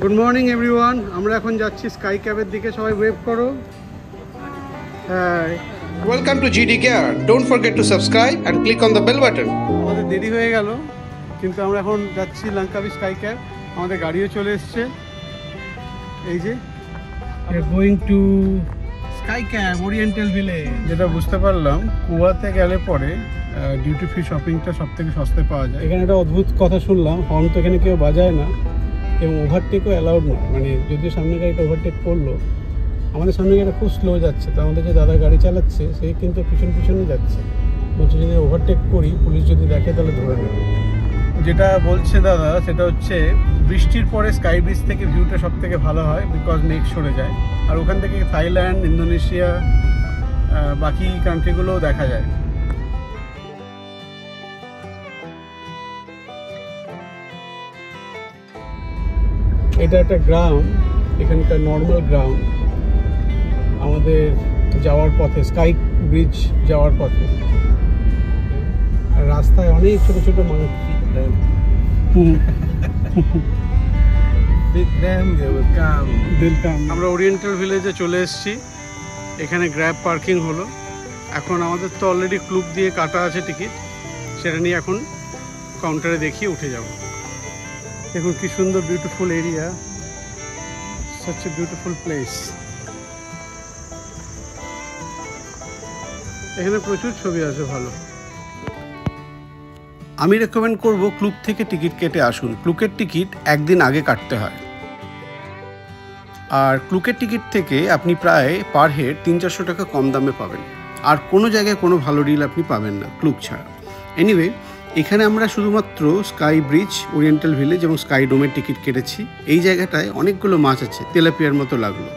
Good morning everyone. আমরা এখন যাচ্ছি স্কাই ক্যাবের দিকে। সবাই ওয়েভ করো। Hi, Welcome to GD Care. Don't forget to subscribe and click on the bell button. আমাদের দেরি হয়ে গেল, কিন্তু আমরা এখন যাচ্ছি লঙ্কাবি স্কাই ক্যাব। আমাদের গাড়িও চলে এসছে। এই যে going to sky cab oriental village. যেটা বুঝতে পারলাম, কুয়াতে গেলে পরে ডিউটি ফ্রি শপিংটা সব থেকে সস্তায় পাওয়া যায়। এখানে একটা অদ্ভুত কথা শুনলাম, হর্ন তো এখানে কেউ বাজায় না এবং ওভারটেকও অ্যালাউড নয়। মানে যদিও সামনে গাড়িটা ওভারটেক করলো, আমাদের সামনে গাড়িটা খুব স্লো যাচ্ছে, তো আমাদের যে দাদা গাড়ি চালাচ্ছে সে কিন্তু পিছনে যাচ্ছে। বলছে যদি ওভারটেক করি, পুলিশ যদি দেখে তাহলে ধরে নেবে। যেটা বলছে দাদা সেটা হচ্ছে বৃষ্টির পরে স্কাই ব্রিজ থেকে ভিউটা সব থেকে ভালো হয়, বিকজ মেঘ সরে যায়, আর ওখান থেকে থাইল্যান্ড, ইন্দোনেশিয়া, বাকি কান্ট্রিগুলোও দেখা যায়। এটা একটা গ্রাম, এখানকার নর্মাল গ্রাম। আমাদের যাওয়ার পথে, স্কাই ব্রিজ যাওয়ার পথে, আর রাস্তায় অনেক ছোট ছোট মানুষ। আমরা ওরিয়েন্টাল ভিলেজে চলে এসেছি। এখানে গ্র্যাব পার্কিং হলো। এখন আমাদের তো অলরেডি ক্লুব দিয়ে কাটা আছে টিকিট, সেটা নিয়ে এখন কাউন্টারে দেখিয়ে উঠে যাব। দেখুন কি সুন্দর beautiful area, such a beautiful place. এখানে প্রচুর ছবি আছে ভালো। আমি রেকমেন্ড করব ক্লুব থেকে টিকিট কেটে আসুন। ক্লুকের টিকিট একদিন আগে কাটতে হয়, আর ক্লুকের টিকিট থেকে আপনি প্রায় পার হেড 300-400 টাকা কম দামে পাবেন। আর কোনো জায়গায় কোনো ভালো ডিল আপনি পাবেন না ক্লুক ছাড়া। এনিওয়ে, এখানে আমরা শুধুমাত্র স্কাই ব্রিজ, ওরিয়েন্টাল ভিলেজ এবং স্কাই ডোমের টিকিট কেটেছি। এই জায়গাটায় অনেকগুলো মাছ আছে, তেলাপিয়ার মতো লাগলো।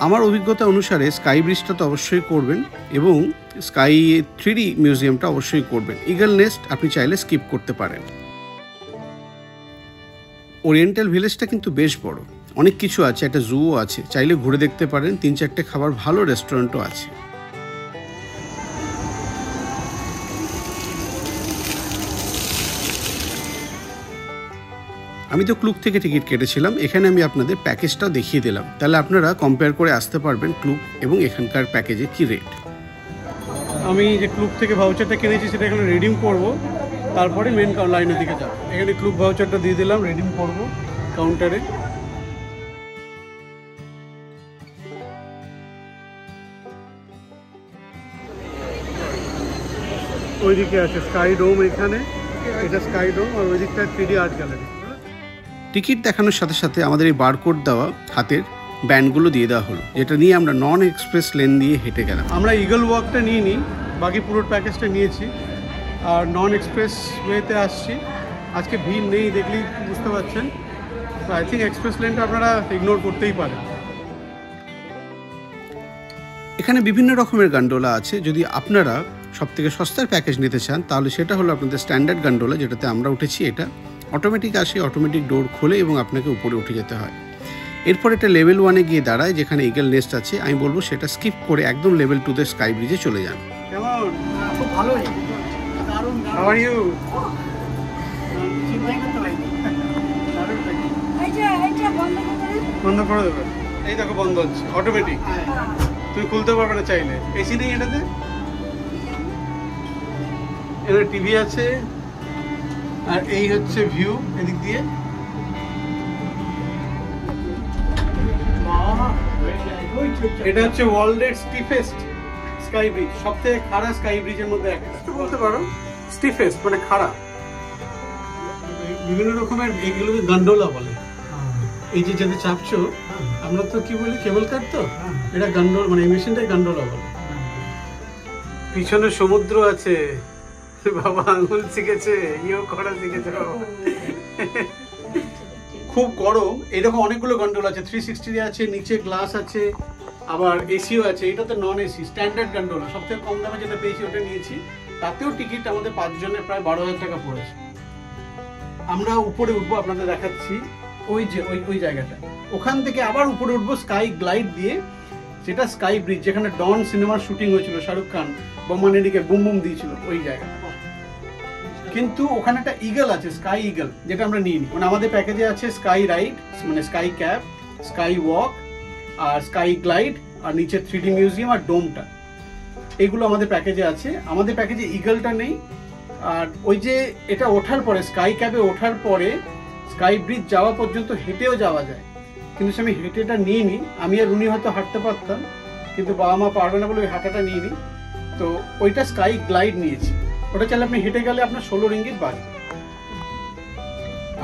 আমার অভিজ্ঞতা অনুসারে স্কাই ব্রিজটা তো অবশ্যই করবেন এবং স্কাই 3D মিউজিয়ামটা অবশ্যই করবেন। ইগল নেস্ট আপনি চাইলে স্কিপ করতে পারেন। ওরিয়েন্টাল ভিলেজটা কিন্তু বেশ বড়, অনেক কিছু আছে, একটা জুও আছে, চাইলে ঘুরে দেখতে পারেন। 3-4টে খাবার ভালো রেস্টুরেন্টও আছে। আমি তো ক্লুক থেকে টিকিট কেটেছিলাম, এখানে আমি আপনাদের প্যাকেজটাও দেখিয়ে দিলাম, তাহলে আপনারা কম্পেয়ার করে আসতে পারবেন ক্লুক এবং এখানকার প্যাকেজে কি রেট। আমি যে ক্লুক থেকে ভাউচারটা কিনেছি সেটা এখানে রিডিম করব, তারপরে মেন লাইনের দিকে যাব। এখানে ক্লুক ভাউচারটা দিয়ে দিলাম, রিডিম করব কাউন্টারে। ওইদিকে আছে স্কাই ডোম, এখানে এটা স্কাই ডোম, আর ওই দিকটা 3D আর্ট গ্যালারি। টিকিট দেখানোর সাথে সাথে আমাদের এই বারকোড দেওয়া হাতের ব্যান্ডগুলো দিয়ে দেওয়া হলো, যেটা নিয়ে আমরা নন এক্সপ্রেস লেন দিয়ে হেঁটে গেলাম। আমরা ইগল ওয়াকটা নিয়ে নিই, বাকি পুরো প্যাকেজটা নিয়েছি, আর নন এক্সপ্রেস ওয়েতে আসছি। আজকে ভিড় নেই, দেখলেই বুঝতে পারছেন। তো আই থিঙ্ক এক্সপ্রেস লেনটা আপনারা ইগনোর করতেই পারেন। এখানে বিভিন্ন রকমের গান্ডোলা আছে। যদি আপনারা সবথেকে সস্তার প্যাকেজ নিতে চান তাহলে সেটা হলো আপনাদের স্ট্যান্ডার্ড গান্ডোলা, যেটাতে আমরা উঠেছি। এটা অটোমেটিক আসে, অটোমেটিক ডোর খোলে এবং আপনাকে উপরে উঠে যেতে হয়। এরপর এটা লেভেল 1-এ গিয়ে দাঁড়ায়, যেখানে ইগল নেস্ট আছে। আমি বলবো সেটা স্কিপ করে একদম লেভেল 2-তে স্কাই ব্রিজে চলে যান। কেমন? খুব ভালো। How are you? বন্ধ করে দেবে? এই দেখো বন্ধ হচ্ছে অটোমেটিক, তুমি খুলতে পারবে না চাইলে। এসি নেই এটাতে? এখানে টিভি আছে, আর এই হচ্ছে ভিউ এদিক দিয়ে। এটা হচ্ছে ওয়ার্ল্ডের স্টিফেস্ট স্কাই ব্রিজ, সবথেকে খাড়া স্কাই ব্রিজের মধ্যে একটা বলতে পারো। স্টিফেস্ট মানে খাড়া। বিভিন্ন রকমের এগুলোকে গান্ডোলা বলে। এই যে যাতে চাপছো, আমরা তো কি বলি কেবল কার, তো এটা গান্ডোলা, মানে এই মেশিনটাই গান্ডোলা বলে। পিছনে সমুদ্র আছে। বাবা আঙুল শিখেছে, ইও করা শিখেছে। খুব গরম। এরকম অনেকগুলো গন্ডোলা আছে, 360 আছে, নিচে গ্লাস আছে, আবার এসিও আছে। এটা তো নন এসি, স্ট্যান্ডার্ড গন্ডোলা। সবথেকে কম দামে যেটা পেয়েছি ওটা নিয়েছি। তাতেও টিকিট আমাদের 5 জনের প্রায় 12,000 টাকা পড়েছে। আমরা উপরে উঠবো, আপনাদের দেখাচ্ছি। ওই যে ওই জায়গাটা, ওখান থেকে আবার উপরে উঠবো স্কাই গ্লাইড দিয়ে, যেটা স্কাই ব্রিজ, যেখানে ডন সিনেমার শুটিং হয়েছিল, শাহরুখ খান বোমানেডিকে বুম বুম দিয়েছিল, ওই জায়গাটা। কিন্তু ওখানে একটা ইগল আছে, স্কাই ইগল, যেটা আমরা নিইনি। মানে আমাদের প্যাকেজে আছে স্কাই রাইড, মানে স্কাই ক্যাব, স্কাই ওয়াক আর স্কাই গ্লাইড, আর নিচে 3D মিউজিয়াম আর ডোমটা, এইগুলো আমাদের প্যাকেজে আছে। আমাদের প্যাকেজে ইগলটা নেই। আর ওই যে এটা ওঠার পরে, স্কাই ক্যাবে ওঠার পরে স্কাই ব্রিজ যাওয়া পর্যন্ত হেঁটেও যাওয়া যায়, কিন্তু আমি হেঁটেটা নিইনি। আমি আর উনি হয়তো হাঁটতে পারতাম, কিন্তু বাবা মা পারবে না বলে ওই হাঁটাটা নিইনি। তো ওইটা স্কাই গ্লাইড নিয়েছি। ওটা চাইলে আপনি হেঁটে গেলে আপনার 16 রিঙ্গিট বাড়ে।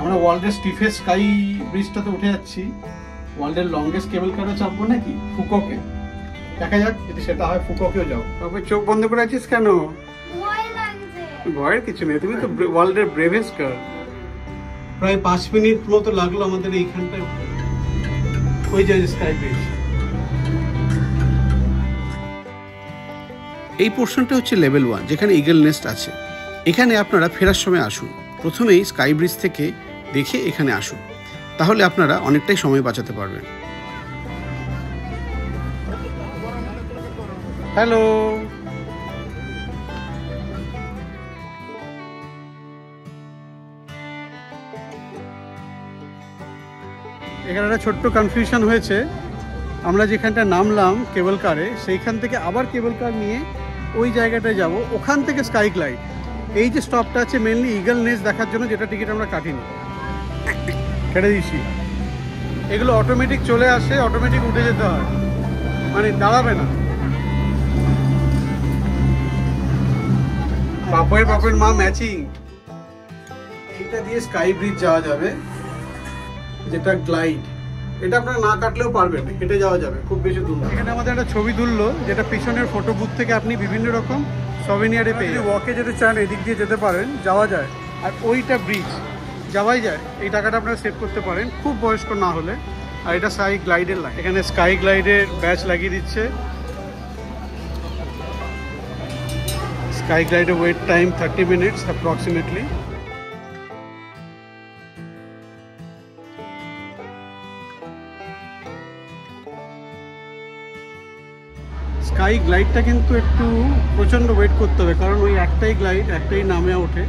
আমরা ওয়ার্ল্ডের স্টিফেস্ট স্কাই ব্রিজটাতে উঠে যাচ্ছি। ওয়ার্ল্ডের লংগেস্ট কেবল কারও চাপবো নাকি ফুকোকে, দেখা যাক যদি সেটা হয়। ফুকোকেও যাও। তবে চোখ বন্ধ করে আছিস কেন? ভয়ের কিছু নেই, তুমি তো ওয়ার্ল্ডের ব্রেভেস্ট গার্ল। প্রায় 5 মিনিট মতো লাগলো আমাদের এইখানটায়। ওই যে স্কাই ব্রিজ। এই পোর্শনটা হচ্ছে লেভেল 1, যেখানে ইগল নেস্ট আছে। এখানে আপনারা ফেরার সময় আসুন, প্রথমেই স্কাই ব্রিজ থেকে দেখে এখানে আসুন, তাহলে আপনারা অনেকটাই সময় বাঁচাতে পারবেন। হ্যালো, এখানে একটা ছোট্ট কনফিউশন হয়েছে। আমরা যেখানটা নামলাম কেবল কারে, সেইখান থেকে আবার কেবল কার নিয়ে ওই জায়গাটায় যাব, ওখান থেকে স্কাই গ্লাইড। এই যে স্টপটা আছে মেনলি ইগল নেস্ট দেখার জন্য, যেটা টিকিট আমরা কাটিনি, কেটে দিয়েছি। এগুলো অটোমেটিক চলে আসে, অটোমেটিক উঠে যেতে হয়, মানে দাঁড়াবে না। বাপের মা ম্যাচিং। এটা দিয়ে স্কাই ব্রিজ যাওয়া যাবে, যেটা গ্লাইড। এটা আপনারা না কাটলেও পারবেন, হেঁটে যাওয়া যাবে, খুব বেশি দূর না। এখানে আমাদের একটা ছবি তুললো, যেটা পিছনের ফটো বুথ থেকে আপনি বিভিন্ন রকম সভেনিয়ারে পেয়ে। ওয়াকে যেতে চান এদিক দিয়ে যেতে পারেন, যাওয়া যায়। আর ওইটা ব্রিজ যাওয়াই যায়, এই টাকাটা আপনারা সেভ করতে পারেন, খুব বয়স্ক না হলে। আর এটা স্কাই গ্লাইডের লাইন, এখানে স্কাই গ্লাইডের ব্যাচ লাগিয়ে দিচ্ছে। স্কাই গ্লাইডের wait time 30 minutes approximately. Sky গ্লাইডটা কিন্তু একটু প্রচণ্ড ওয়েট করতে হবে, কারণ ওই একটাই গ্লাইড, একটাই নামে ওঠে।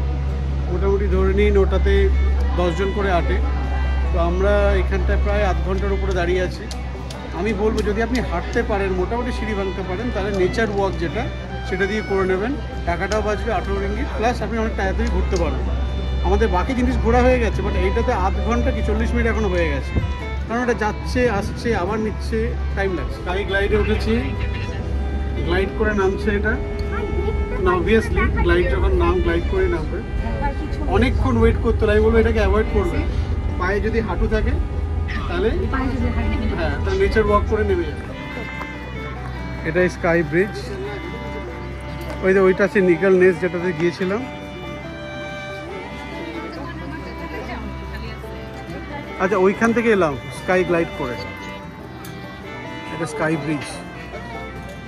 মোটামুটি ধরে নিন ওটাতে 10 জন করে আটে। তো আমরা এখানটায় প্রায় আধ ঘন্টার উপরে দাঁড়িয়ে আছি। আমি বলবো যদি আপনি হাঁটতে পারেন, মোটামুটি সিঁড়ি ভাঙতে পারেন, তাহলে নেচার ওয়াক যেটা, সেটা দিয়ে করে নেবেন। টাকাটাও বাঁচবে 18 রিঙ্গিট, প্লাস আপনি অনেক তাড়াতাড়ি ঘুরতে পারবেন। আমাদের বাকি জিনিস ঘোরা হয়ে গেছে, বাট এইটাতে আধ ঘন্টা কি 40 মিনিট এখনো হয়ে গেছে, কারণ এটা যাচ্ছে আসছে আবার নিচ্ছে, টাইম লাগছে। স্কাই গ্লাইডে উঠেছি, গ্লাইড করে নামছে এটা। অবভিয়াসলি গ্লাইড যখন গ্লাইড করে নামবে, অনেকক্ষণ ওয়েট করতে হবে। আমি বলবো এটাকে অ্যাভয়েড করবে। পায়ে যদি হাঁটু থাকে তাহলে হ্যাঁ, তাহলে নেচার ওয়াক করে নেমে যাবে। এটাই স্কাই ব্রিজ। ওই যে ওইটা আছে নিকল নেস্ট, যেটাতে গিয়েছিলাম। আচ্ছা, ওইখান থেকে এলাম স্কাই গ্লাইড করে। এটা স্কাই ব্রিজ।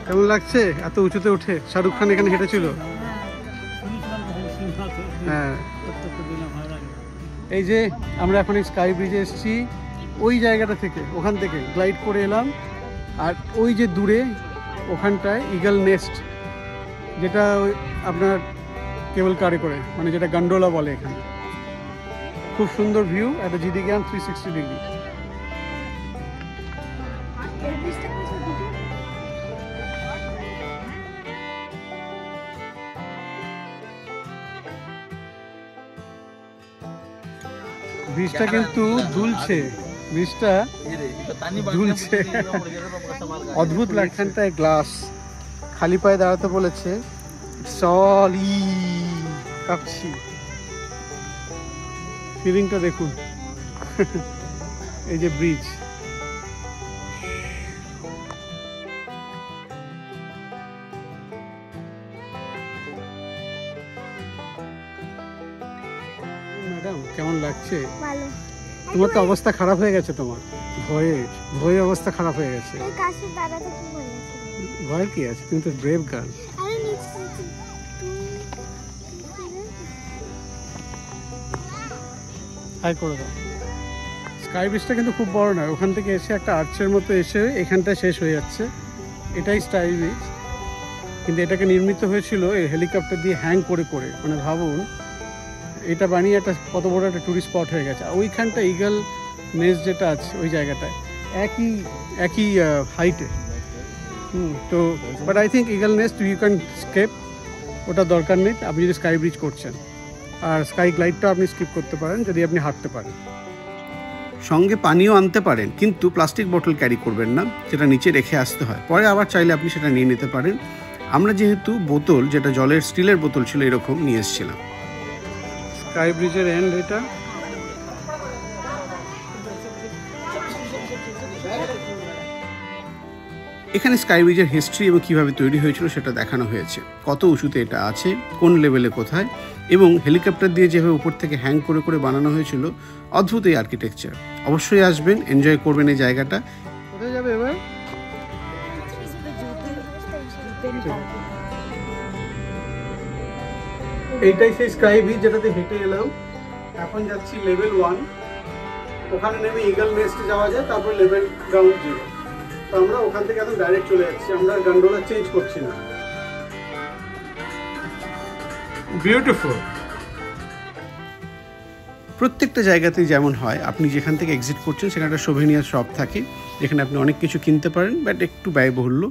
কেমন লাগছে এত উঁচুতে উঠে? শাহরুখ খান এখানে হেঁটেছিল। হ্যাঁ, এই যে আমরা এখন এই স্কাই ব্রিজে এসেছি, ওই জায়গাটা থেকে, ওখান থেকে গ্লাইড করে এলাম। আর ওই যে দূরে ওখানটায় ইগল নেস্ট, যেটা আপনার কেবল কারে করে, মানে যেটা গন্ডোলা বলে। এখানে খুব সুন্দর ভিউ, একটা জিডি গ্যাম 360 ডিগ্রি। ব্রিজটা কিন্তু দুলছে, ব্রিজটা দুলছে, অদ্ভুত লাগছেনটায়। গ্লাস, খালি পায়ে দাঁড়াতে বলেছে, সলি কাঁপছি। ফিলিংটা দেখুন। এই যে ব্রিজ, ম্যাডাম কেমন লাগছে? তোমার তো অবস্থা খারাপ হয়ে গেছে, তোমার ভয়ে অবস্থা খারাপ হয়ে গেছে। ভয় কি আছে, তুমি তো ব্রেভ গার্ল। হাই করে দাও। স্কাই ব্রিজটা কিন্তু খুব বড় নয়, ওখান থেকে এসে একটা আর্চের মতো এসে এখানটায় শেষ হয়ে যাচ্ছে। এটাই স্কাই ব্রিজ, কিন্তু এটাকে নির্মিত হয়েছিল এই হেলিকপ্টার দিয়ে হ্যাং করে করে। মানে ভাবুন এটা বানিয়ে একটা কত বড় একটা ট্যুরিস্ট স্পট হয়ে গেছে। ওইখানটা ইগল নেস্ট যেটা আছে ওই জায়গাটায় একই হাইটে। তো but I think eagle nest you can escape, ওটা দরকার নেই আপনি যদি স্কাই ব্রিজ করছেন। আর স্কাই গ্লাইডটাও আপনি স্কিপ করতে পারেন যদি আপনি হাঁটতে পারেন। সঙ্গে পানিও আনতে পারেন, কিন্তু প্লাস্টিক বোতল ক্যারি করবেন না, যেটা নিচে রেখে আসতে হয়। পরে আবার চাইলে আপনি সেটা নিয়ে নিতে পারেন। আমরা যেহেতু বোতল, যেটা জলের স্টিলের বোতল ছিল, এরকম নিয়ে এসেছিলাম। স্কাই ব্রিজের এন্ড এটা। এখানে স্কাই ব্রিজের হিস্ট্রি এবং কীভাবে তৈরি হয়েছিল সেটা দেখানো হয়েছে, কত উঁচুতে এটা আছে, কোন লেভেলে কোথায়, এবং হেলিকপ্টার দিয়ে যেভাবে উপর থেকে হ্যাং করে করে বানানো হয়েছিল। অদ্ভুত এই আর্কিটেকচার। অবশ্যই আসবেন, এনজয় করবেন এই জায়গাটা। কোথায় যাবে এবার? এইটাই সেই স্কাই ব্রিজ যেটাতে হেঁটে এলাম। এখন যাচ্ছি লেভেল 1, ওখানে নেমে ইগল নেস্টে যাওয়া যায়, তারপর লেভেল গ্রাউন্ড 0। তো আমরা ওখান থেকে এখন ডাইরেক্ট চলে যাচ্ছি, আমরা গন্ডোলা চেঞ্জ করছি না। বিউটিফুল। প্রত্যেকটা জায়গাতেই যেমন হয়, আপনি যেখান থেকে এক্সিট করছেন সেখানে একটা সোভেনিয়ার শপ থাকে, যেখানে আপনি অনেক কিছু কিনতে পারেন, বাট একটু ব্যয়বহুল্য।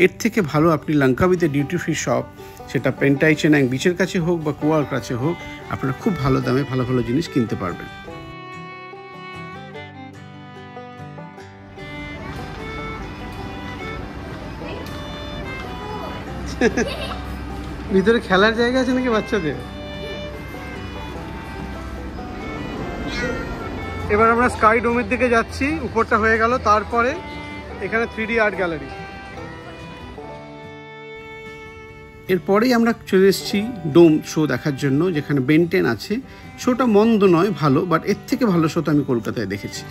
এর থেকে ভালো আপনি লঙ্কাবিতে ডিউটি ফ্রি শপ, সেটা পেন্টাই চেনাং বিচের কাছে হোক বা কুয়ার কাছে হোক, আপনারা খুব ভালো দামে ভালো ভালো জিনিস কিনতে পারবেন। ভিতরে খেলার জায়গা আছে নাকি বাচ্চাদের? এবার আমরা স্কাই ডোমের দিকে যাচ্ছি, উপরটা হয়ে গেল। তারপরে এখানে 3D আর্ট গ্যালারি। এরপরেই আমরা চলে এসেছি ডোম শো দেখার জন্য, যেখানে বেন 10 আছে। শোটা মন্দ নয়, ভালো, বাট এর থেকে ভালো শো তো আমি কলকাতায় দেখেছি।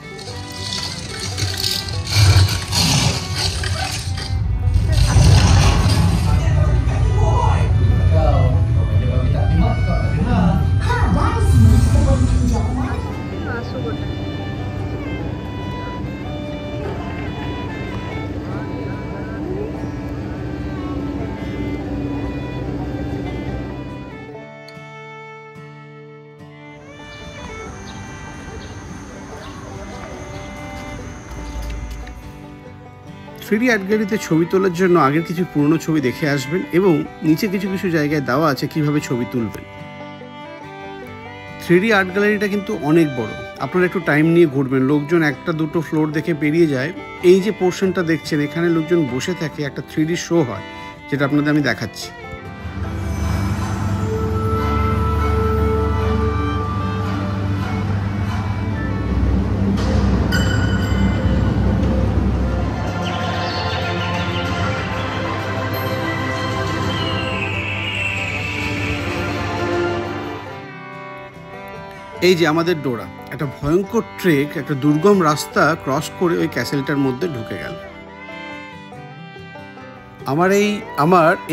থ্রিডি আর্ট গ্যালারিতে ছবি তোলার জন্য আগের কিছু পুরনো ছবি দেখে আসবেন, এবং নিচে কিছু কিছু জায়গায় দেওয়া আছে কিভাবে ছবি তুলবেন। 3D আর্ট গ্যালারিটা কিন্তু অনেক বড়, আপনারা একটু টাইম নিয়ে ঘুরবেন। লোকজন একটা দুটো ফ্লোর দেখে পেরিয়ে যায়। এই যে পোর্শনটা দেখছেন, এখানে লোকজন বসে থাকে, একটা 3D শো হয়, যেটা আপনাদের আমি দেখাচ্ছি। এই যে আমাদের ডোরা, একটা ভয়ঙ্কর ট্রেক, একটা দুর্গম রাস্তা ক্রস করে ওই ক্যাসেলটার মধ্যে ঢুকে গেল। আমার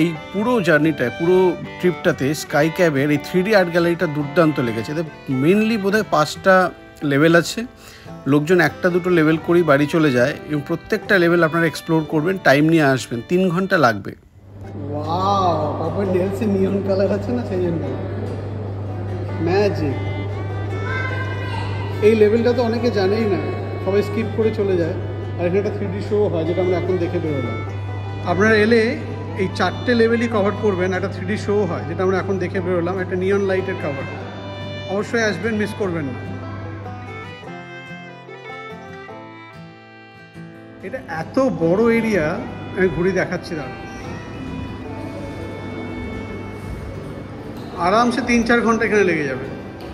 এই পুরো জার্নিটায়, পুরো ট্রিপটাতে স্কাই ক্যাবের এই 3D আর্ট গ্যালারিটা দুর্দান্ত লেগেছে। এতে মেনলি বোধহয় 5টা লেভেল আছে। লোকজন একটা দুটো লেভেল করেই বাড়ি চলে যায়, এবং প্রত্যেকটা লেভেল আপনারা এক্সপ্লোর করবেন, টাইম নিয়ে আসবেন, 3 ঘন্টা লাগবে। ওয়াও, পাপা নেলসে নিয়ন কালার আছে না, সেই জন্য ম্যাজিক। এই লেভেলটা তো অনেকে জানেই না, সবাই স্কিপ করে চলে যায়। আর এখানে একটা 3D শো হয়, যেটা আমরা এখন দেখে বেরোলাম। আপনারা এলে এই 4টে লেভেলই কভার করবেন। একটা 3D শো হয়, যেটা আমরা এখন দেখে বেরোলাম, একটা নিয়ন লাইটের কভার। অবশ্যই আসবেন, মিস করবেন না। এটা এত বড় এরিয়া, আমি ঘুরে দেখাচ্ছি দাঁড়া। আরামসে 3-4 ঘন্টা এখানে লেগে যাবে।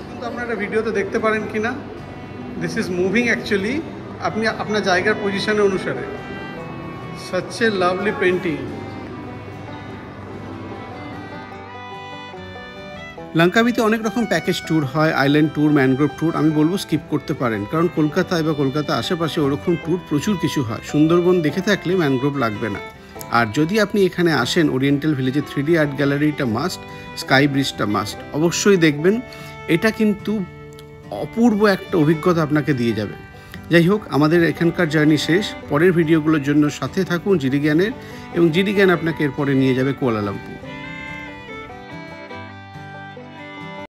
কিন্তু আপনারা একটা ভিডিওতে দেখতে পারেন কি না, দিস ইজ মুভিং অ্যাকচুয়ালি, আপনি আপনার জায়গার পজিশনের অনুসারে। Such a lovely painting. লঙ্কাবিতে অনেক রকম প্যাকেজ ট্যুর হয়, আইল্যান্ড ট্যুর, ম্যানগ্রোভ ট্যুর। আমি বলবো স্কিপ করতে পারেন, কারণ কলকাতায় বা কলকাতা আশেপাশে ওরকম ট্যুর প্রচুর কিছু হয়। সুন্দরবন দেখে থাকলে ম্যানগ্রোভ লাগবে না। আর যদি আপনি এখানে আসেন, ওরিয়েন্টাল ভিলেজে 3D আর্ট গ্যালারিটা মাস্ট, স্কাই ব্রিজটা মাস্ট, অবশ্যই দেখবেন। এটা কিন্তু অপূর্ব একটা অভিজ্ঞতা আপনাকে দিয়ে যাবে। যাই হোক, আমাদের এখানকার জার্নি শেষ। পরের ভিডিওগুলোর জন্য সাথে থাকুন জিডি জ্ঞানের, এবং জিডি জ্ঞান আপনাকে এরপরে নিয়ে যাবে কুয়ালালামপুর।